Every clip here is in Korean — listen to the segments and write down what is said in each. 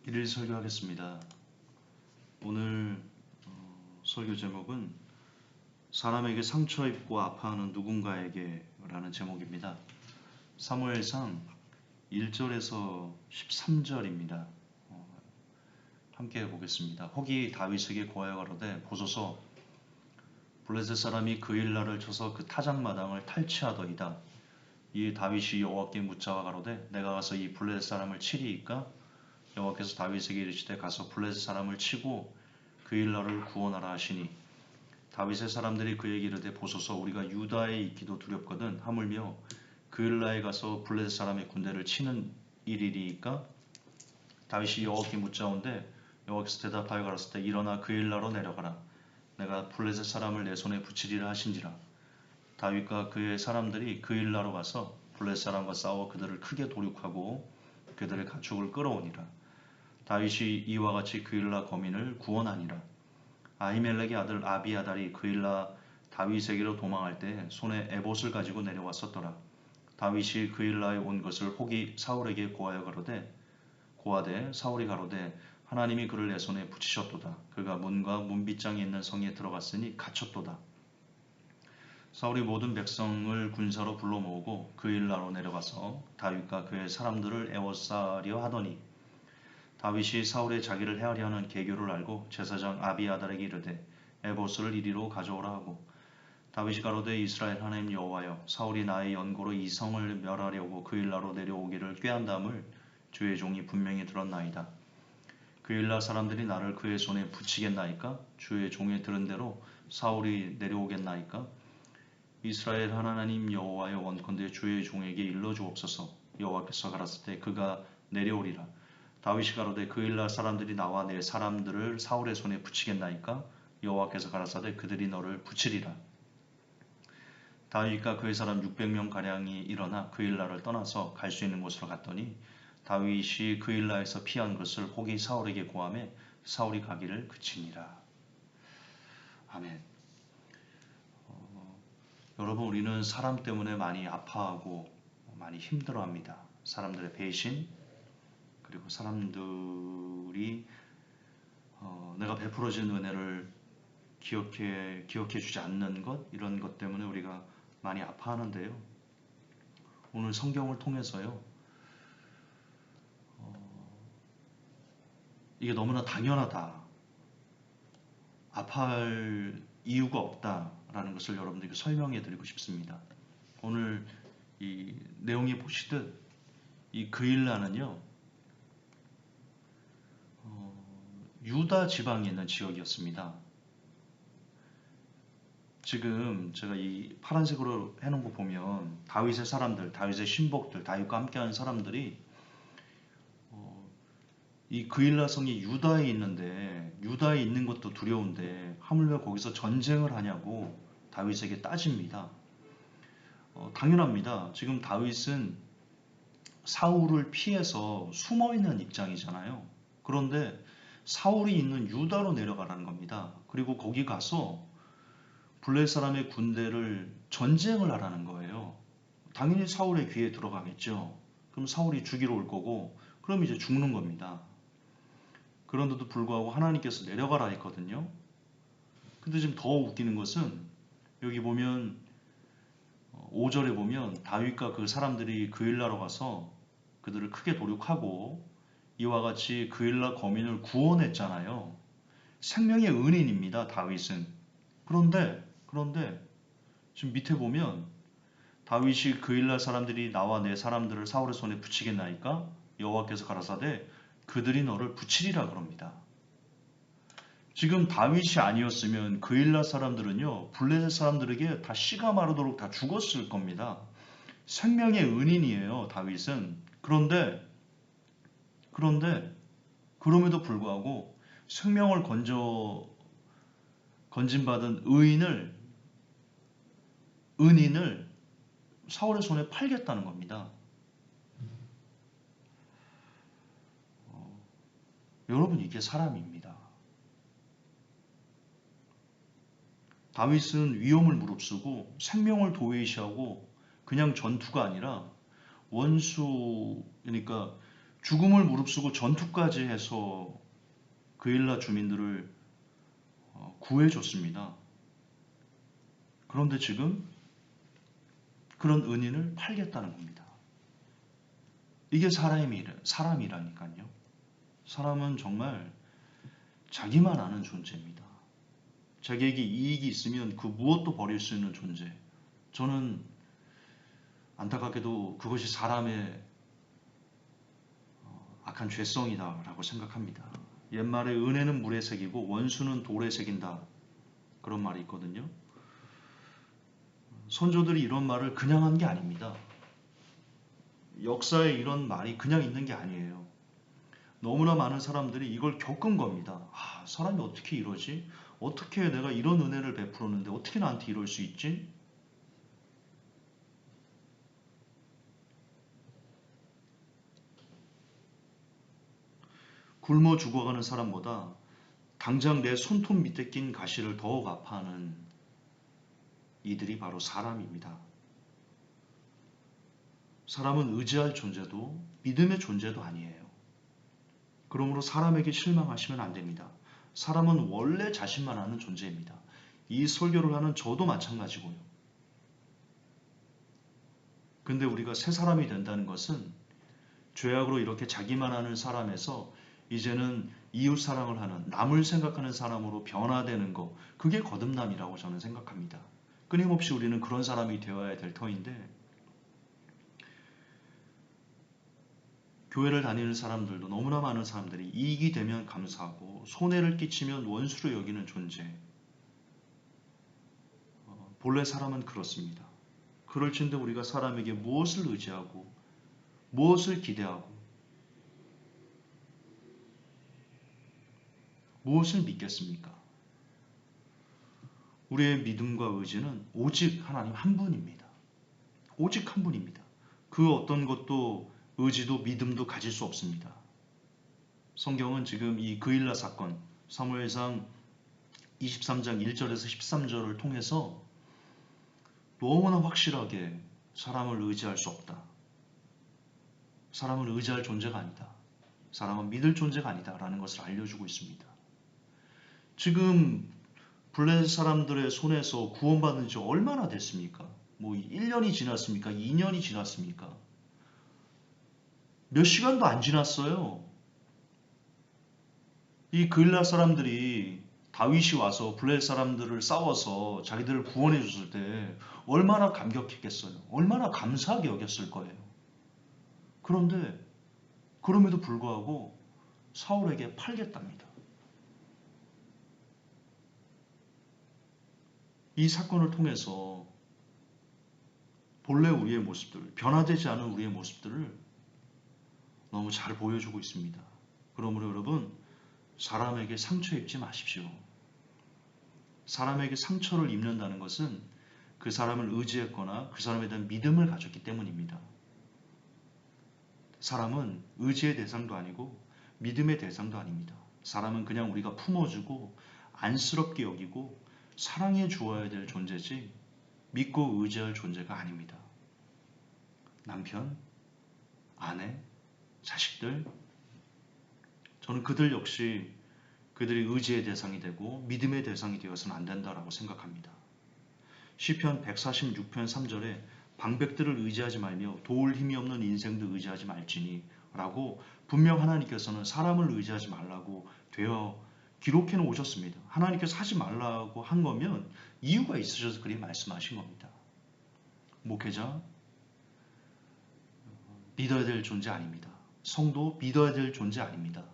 일일 설교하겠습니다. 오늘 설교 제목은 사람에게 상처 입고 아파하는 누군가에게 라는 제목입니다. 사무엘상 1절에서 13절입니다. 함께 해보겠습니다. 혹이 다윗에게 고하여 가로되 보소서 블레셋 사람이 그 일날을 쳐서 그 타작마당을 탈취하더이다. 이에 다윗이 여호와께 묻자와 가로되 내가 가서 이 블레셋 사람을 치리이까? 여호와께서 다윗에게 이르시되 가서 블레셋 사람을 치고 그 일날을 구원하라 하시니 다윗의 사람들이 그에게 이르되 보소서 우리가 유다에 있기도 두렵거든 하물며 그 일날에 가서 블레셋 사람의 군대를 치는 일이리이까? 다윗이 여호와께 묻자온데 여호와께서 대답하여 가라사대 일어나 그 일날로 내려가라. 내가 블레셋 사람을 내 손에 붙이리라 하신지라. 다윗과 그의 사람들이 그 일날로 가서 블레셋 사람과 싸워 그들을 크게 도륙하고 그들의 가축을 끌어오니라. 다윗이 이와 같이 그 일날 거민을 구원하니라. 아히멜렉의 아들 아비아달이 그 일날 다윗에게로 도망할 때 손에 에봇을 가지고 내려왔었더라. 다윗이 그 일날에 온 것을 혹이 사울에게 고하되 사울이 가로되 하나님이 그를 내 손에 붙이셨도다. 그가 문과 문빗장에 있는 성에 들어갔으니 갇혔도다. 사울이 모든 백성을 군사로 불러 모으고 그 일날로 내려가서 다윗과 그의 사람들을 애워싸려 하더니 다윗이 사울의 자기를 헤아려 하는 계교를 알고 제사장 아비아달에게 이르되 에봇을 이리로 가져오라 하고 다윗이 가로되 이스라엘 하나님 여호와여 사울이 나의 연고로 이 성을 멸하려고 그 일날로 내려오기를 꾀한담을 주의 종이 분명히 들었나이다. 그 일날 사람들이 나를 그의 손에 붙이겠나이까? 주의 종의 들은 대로 사울이 내려오겠나이까? 이스라엘 하나님 여호와여 원컨대 주의 종에게 일러주옵소서. 여호와께서 가라사대 그가 내려오리라. 다윗이 가로되 그 일날 사람들이 나와 내 사람들을 사울의 손에 붙이겠나이까? 여호와께서 가라사대 그들이 너를 붙이리라. 다윗과 그의 사람 600명 가량이 일어나 그 일날을 떠나서 갈 수 있는 곳으로 갔더니 다윗이 그 일날에서 피한 것을 혹이 사울에게 고하매 사울이 가기를 그치니라. 아멘. 여러분 우리는 사람 때문에 많이 아파하고 많이 힘들어합니다. 사람들의 배신 그리고 사람들이 내가 베풀어진 은혜를 기억해 주지 않는 것 이런 것 때문에 우리가 많이 아파하는데요. 오늘 성경을 통해서요. 이게 너무나 당연하다. 아파할 이유가 없다라는 것을 여러분들에게 설명해 드리고 싶습니다. 오늘 이 내용에 보시듯 이 그일라는요. 유다 지방에 있는 지역이었습니다. 지금 제가 이 파란색으로 해놓은 거 보면 다윗의 사람들, 다윗의 신복들, 다윗과 함께하는 사람들이 이 그일라 성이 유다에 있는데 유다에 있는 것도 두려운데 하물며 거기서 전쟁을 하냐고 다윗에게 따집니다. 당연합니다. 지금 다윗은 사울을 피해서 숨어있는 입장이잖아요. 그런데 사울이 있는 유다로 내려가라는 겁니다. 그리고 거기 가서 블레 사람의 군대를 전쟁을 하라는 거예요. 당연히 사울의 귀에 들어가겠죠. 그럼 사울이 죽이러 올 거고 그럼 이제 죽는 겁니다. 그런데도 불구하고 하나님께서 내려가라 했거든요. 근데 지금 더 웃기는 것은 여기 보면 5절에 보면 다윗과 그 사람들이 그 일나로 가서 그들을 크게 도륙하고 이와 같이 그 일나 거민을 구원했잖아요. 생명의 은인입니다. 다윗은. 그런데 지금 밑에 보면 다윗이 그 일날 사람들이 나와 내 사람들을 사울의 손에 붙이겠나이까? 여호와께서 가라사대 그들이 너를 붙이리라 그럽니다. 지금 다윗이 아니었으면 그 일날 사람들은요 블레셋 사람들에게 다 씨가 마르도록 다 죽었을 겁니다. 생명의 은인이에요 다윗은. 그런데 그럼에도 불구하고 생명을 건진받은 은인을 사울의 손에 팔겠다는 겁니다. 여러분 이게 사람입니다. 다윗은 위험을 무릅쓰고 생명을 도외시하고 그냥 전투가 아니라 원수 그러니까 죽음을 무릅쓰고 전투까지 해서 그일라 주민들을 구해줬습니다. 그런데 지금 그런 은인을 팔겠다는 겁니다. 이게 사람이라니까요. 사람은 정말 자기만 아는 존재입니다. 자기에게 이익이 있으면 그 무엇도 버릴 수 있는 존재. 저는 안타깝게도 그것이 사람의 악한 죄성이다라고 생각합니다. 옛말에 은혜는 물에 새기고 원수는 돌에 새긴다. 그런 말이 있거든요. 선조들이 이런 말을 그냥 한 게 아닙니다. 역사에 이런 말이 그냥 있는 게 아니에요. 너무나 많은 사람들이 이걸 겪은 겁니다. 사람이 어떻게 이러지? 어떻게 내가 이런 은혜를 베풀었는데 어떻게 나한테 이럴 수 있지? 굶어 죽어가는 사람보다 당장 내 손톱 밑에 낀 가시를 더욱 아파하는 이들이 바로 사람입니다. 사람은 의지할 존재도 믿음의 존재도 아니에요. 그러므로 사람에게 실망하시면 안 됩니다. 사람은 원래 자신만 아는 존재입니다. 이 설교를 하는 저도 마찬가지고요. 근데 우리가 새 사람이 된다는 것은 죄악으로 이렇게 자기만 아는 사람에서 이제는 이웃 사랑을 하는, 남을 생각하는 사람으로 변화되는 것, 그게 거듭남이라고 저는 생각합니다. 끊임없이 우리는 그런 사람이 되어야 될 터인데, 교회를 다니는 사람들도 너무나 많은 사람들이 이익이 되면 감사하고 손해를 끼치면 원수로 여기는 존재. 본래 사람은 그렇습니다. 그럴진데 우리가 사람에게 무엇을 의지하고 무엇을 기대하고 무엇을 믿겠습니까? 우리의 믿음과 의지는 오직 하나님 한 분입니다. 오직 한 분입니다. 그 어떤 것도 의지도 믿음도 가질 수 없습니다. 성경은 지금 이 그일라 사건, 사무엘상 23장 1절에서 13절을 통해서 너무나 확실하게 사람을 의지할 수 없다. 사람을 의지할 존재가 아니다. 사람은 믿을 존재가 아니다. 라는 것을 알려주고 있습니다. 지금 블레셋 사람들의 손에서 구원받은 지 얼마나 됐습니까? 1년이 지났습니까? 2년이 지났습니까? 몇 시간도 안 지났어요. 이 그일라 사람들이 다윗이 와서 블레셋 사람들을 싸워서 자기들을 구원해 줬을 때 얼마나 감격했겠어요. 얼마나 감사하게 여겼을 거예요. 그런데 그럼에도 불구하고 사울에게 팔겠답니다. 이 사건을 통해서 본래 우리의 모습들, 변화되지 않은 우리의 모습들을 너무 잘 보여주고 있습니다. 그러므로 여러분, 사람에게 상처 입지 마십시오. 사람에게 상처를 입는다는 것은 그 사람을 의지했거나 그 사람에 대한 믿음을 가졌기 때문입니다. 사람은 의지의 대상도 아니고 믿음의 대상도 아닙니다. 사람은 그냥 우리가 품어주고 안쓰럽게 여기고 사랑해 주어야 될 존재지 믿고 의지할 존재가 아닙니다. 남편, 아내, 자식들, 저는 그들 역시 그들이 의지의 대상이 되고 믿음의 대상이 되어서는 안 된다라고 생각합니다. 시편 146편 3절에 방백들을 의지하지 말며 도울 힘이 없는 인생도 의지하지 말지니 라고 분명 하나님께서는 사람을 의지하지 말라고 되어 기록해 놓으셨습니다. 하나님께서 하지 말라고 한 거면 이유가 있으셔서 그리 말씀하신 겁니다. 목회자 믿어야 될 존재 아닙니다. 성도 믿어야 될 존재 아닙니다.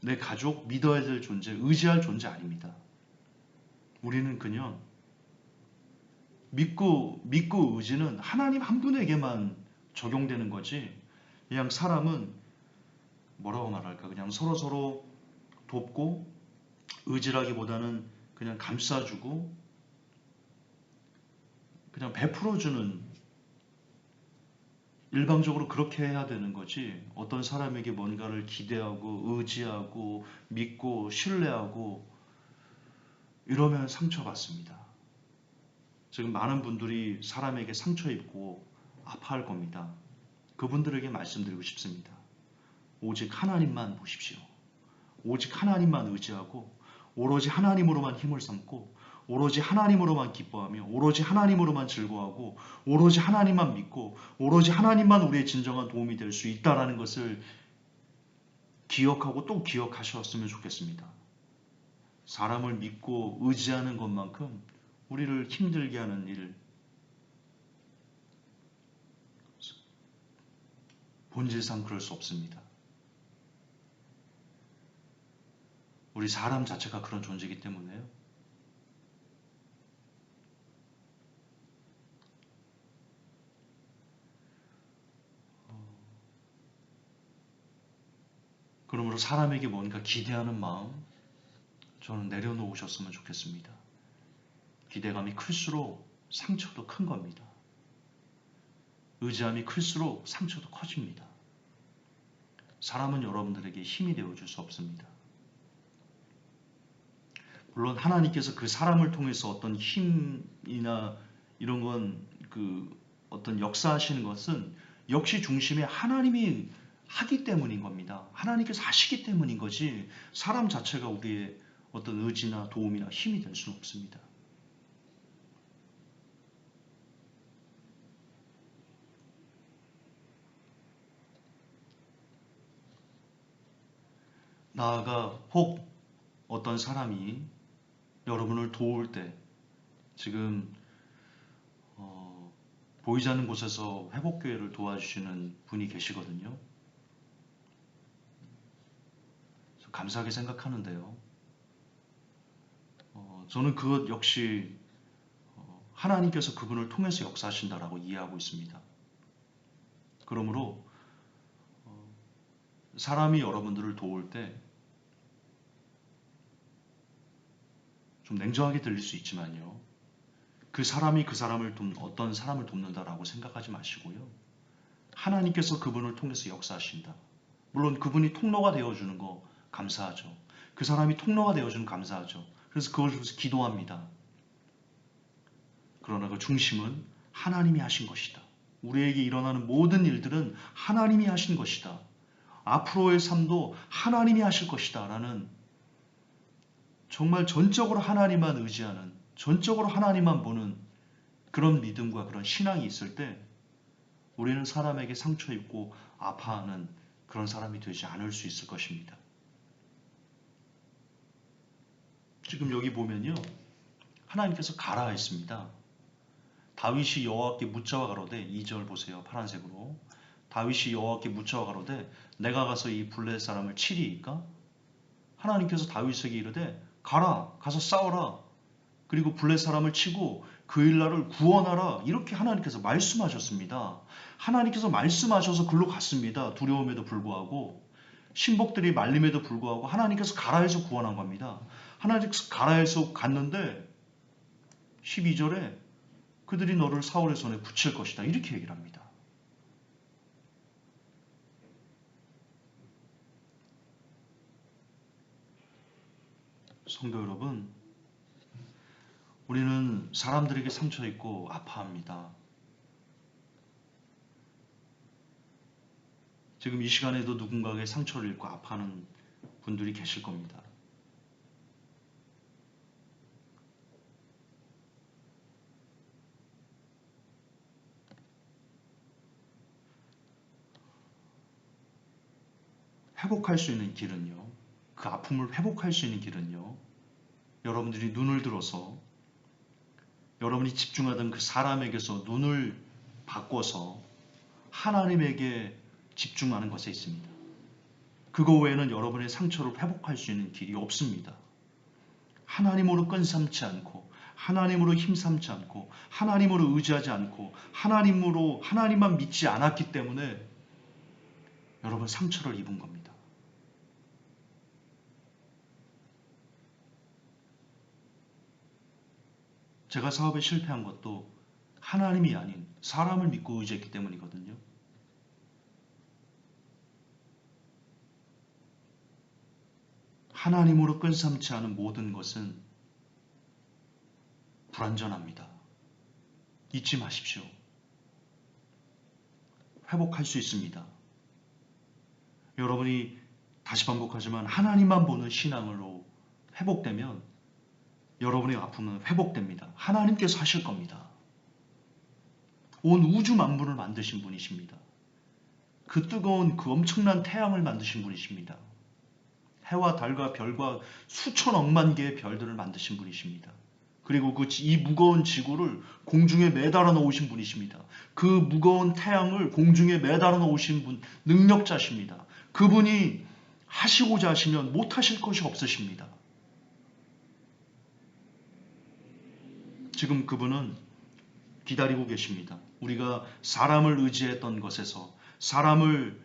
내 가족 믿어야 될 존재, 의지할 존재 아닙니다. 우리는 그냥 믿고 의지는 하나님 한 분에게만 적용되는 거지, 그냥 사람은 뭐라고 말할까, 그냥 서로 돕고 의지라기보다는 그냥 감싸주고 그냥 베풀어주는, 일방적으로 그렇게 해야 되는 거지, 어떤 사람에게 뭔가를 기대하고 의지하고 믿고 신뢰하고 이러면 상처받습니다. 지금 많은 분들이 사람에게 상처 입고 아파할 겁니다. 그분들에게 말씀드리고 싶습니다. 오직 하나님만 보십시오. 오직 하나님만 의지하고 오로지 하나님으로만 힘을 삼고 오로지 하나님으로만 기뻐하며 오로지 하나님으로만 즐거워하고 오로지 하나님만 믿고 오로지 하나님만 우리의 진정한 도움이 될 수 있다는 것을 기억하고 또 기억하셨으면 좋겠습니다. 사람을 믿고 의지하는 것만큼 우리를 힘들게 하는 일, 본질상 그럴 수 없습니다. 우리 사람 자체가 그런 존재이기 때문에요. 그러므로 사람에게 뭔가 기대하는 마음 저는 내려놓으셨으면 좋겠습니다. 기대감이 클수록 상처도 큰 겁니다. 의지함이 클수록 상처도 커집니다. 사람은 여러분들에게 힘이 되어줄 수 없습니다. 물론 하나님께서 그 사람을 통해서 어떤 힘이나 이런 건 어떤 역사하시는 것은 역시 중심에 하나님이 하기 때문인 겁니다. 하나님께서 하시기 때문인 거지 사람 자체가 우리의 어떤 의지나 도움이나 힘이 될 수는 없습니다. 나아가 혹 어떤 사람이 여러분을 도울 때 지금 보이지 않는 곳에서 회복교회를 도와주시는 분이 계시거든요. 감사하게 생각하는데요. 저는 그것 역시 하나님께서 그분을 통해서 역사하신다라고 이해하고 있습니다. 그러므로 사람이 여러분들을 도울 때 좀 냉정하게 들릴 수 있지만요. 그 사람이 어떤 사람을 돕는다라고 생각하지 마시고요. 하나님께서 그분을 통해서 역사하신다. 물론 그분이 통로가 되어주는 거 감사하죠. 그 사람이 통로가 되어주는 감사하죠. 그래서 그걸 위해서 기도합니다. 그러나 그 중심은 하나님이 하신 것이다. 우리에게 일어나는 모든 일들은 하나님이 하신 것이다. 앞으로의 삶도 하나님이 하실 것이다. 라는 정말 전적으로 하나님만 의지하는, 전적으로 하나님만 보는 그런 믿음과 그런 신앙이 있을 때 우리는 사람에게 상처 입고 아파하는 그런 사람이 되지 않을 수 있을 것입니다. 지금 여기 보면요. 하나님께서 가라 했습니다. 다윗이 여호와께 묻자와 가로되 2절 보세요. 파란색으로. 다윗이 여호와께 묻자와 가로되 내가 가서 이 블레셋 사람을 치리이까? 하나님께서 다윗에게 이르되 가라 가서 싸워라. 그리고 블레셋 사람을 치고 그 일날을 구원하라. 이렇게 하나님께서 말씀하셨습니다. 하나님께서 말씀하셔서 글로 갔습니다. 두려움에도 불구하고 신복들이 말림에도 불구하고 하나님께서 가라 해서 구원한 겁니다. 하나님께서 가라 해서 갔는데 12절에 그들이 너를 사울의 손에 붙일 것이다. 이렇게 얘기를 합니다. 성도 여러분, 우리는 사람들에게 상처 입고 아파합니다. 지금 이 시간에도 누군가에게 상처를 입고 아파하는 분들이 계실 겁니다. 회복할 수 있는 길은요. 그 아픔을 회복할 수 있는 길은요. 여러분들이 눈을 들어서 여러분이 집중하던 그 사람에게서 눈을 바꿔서 하나님에게 집중하는 것에 있습니다. 그거 외에는 여러분의 상처를 회복할 수 있는 길이 없습니다. 하나님으로 끈삼지 않고 하나님으로 힘삼지 않고 하나님으로 의지하지 않고 하나님만 믿지 않았기 때문에 여러분 상처를 입은 겁니다. 제가 사업에 실패한 것도 하나님이 아닌 사람을 믿고 의지했기 때문이거든요. 하나님으로 끈삼지 않은 모든 것은 불완전합니다. 잊지 마십시오. 회복할 수 있습니다. 여러분이 다시 반복하지만 하나님만 보는 신앙으로 회복되면 여러분의 아픔은 회복됩니다. 하나님께서 하실 겁니다. 온 우주 만물을 만드신 분이십니다. 그 뜨거운 그 엄청난 태양을 만드신 분이십니다. 해와 달과 별과 수천억만 개의 별들을 만드신 분이십니다. 그리고 이 무거운 지구를 공중에 매달아 놓으신 분이십니다. 그 무거운 태양을 공중에 매달아 놓으신 분, 능력자십니다. 그분이 하시고자 하시면 못하실 것이 없으십니다. 지금 그분은 기다리고 계십니다. 우리가 사람을 의지했던 것에서, 사람을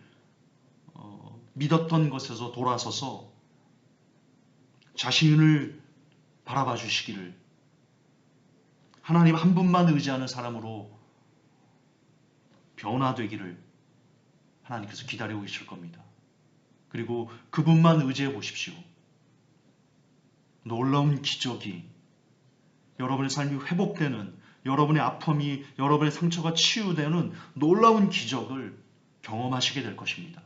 믿었던 것에서 돌아서서 자신을 바라봐 주시기를, 하나님 한 분만 의지하는 사람으로 변화되기를 하나님께서 기다리고 계실 겁니다. 그리고 그분만 의지해 보십시오. 놀라운 기적이, 여러분의 삶이 회복되는, 여러분의 아픔이, 여러분의 상처가 치유되는 놀라운 기적을 경험하시게 될 것입니다.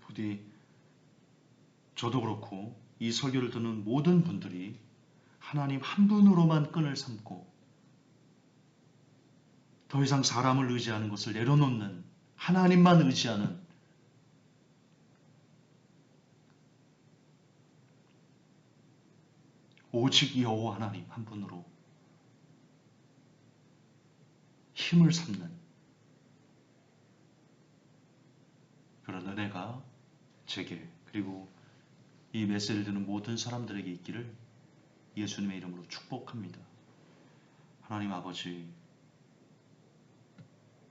부디 저도 그렇고 이 설교를 듣는 모든 분들이 하나님 한 분으로만 끈을 삼고 더 이상 사람을 의지하는 것을 내려놓는, 하나님만 의지하는, 오직 여호와 하나님 한 분으로 힘을 삼는 그런 은혜가 제게, 그리고 이 메시지를 듣는 모든 사람들에게 있기를 예수님의 이름으로 축복합니다. 하나님 아버지,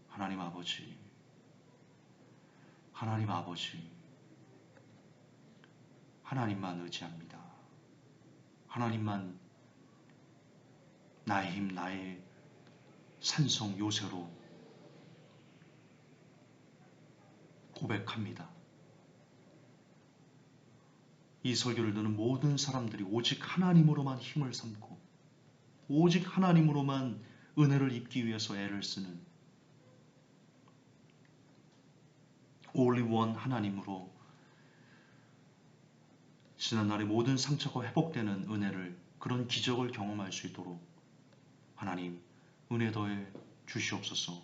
하나님 아버지, 하나님 아버지, 하나님만 의지합니다. 하나님만 나의 힘, 나의 산성 요새로 고백합니다. 이 설교를 듣는 모든 사람들이 오직 하나님으로만 힘을 삼고 오직 하나님으로만 은혜를 입기 위해서 애를 쓰는 only one 하나님으로 지난날의 모든 상처가 회복되는 은혜를, 그런 기적을 경험할 수 있도록 하나님 은혜 더해 주시옵소서.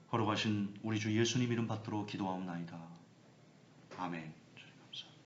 걸어가신 우리 주 예수님 이름 받들어 기도하옵나이다. 아멘.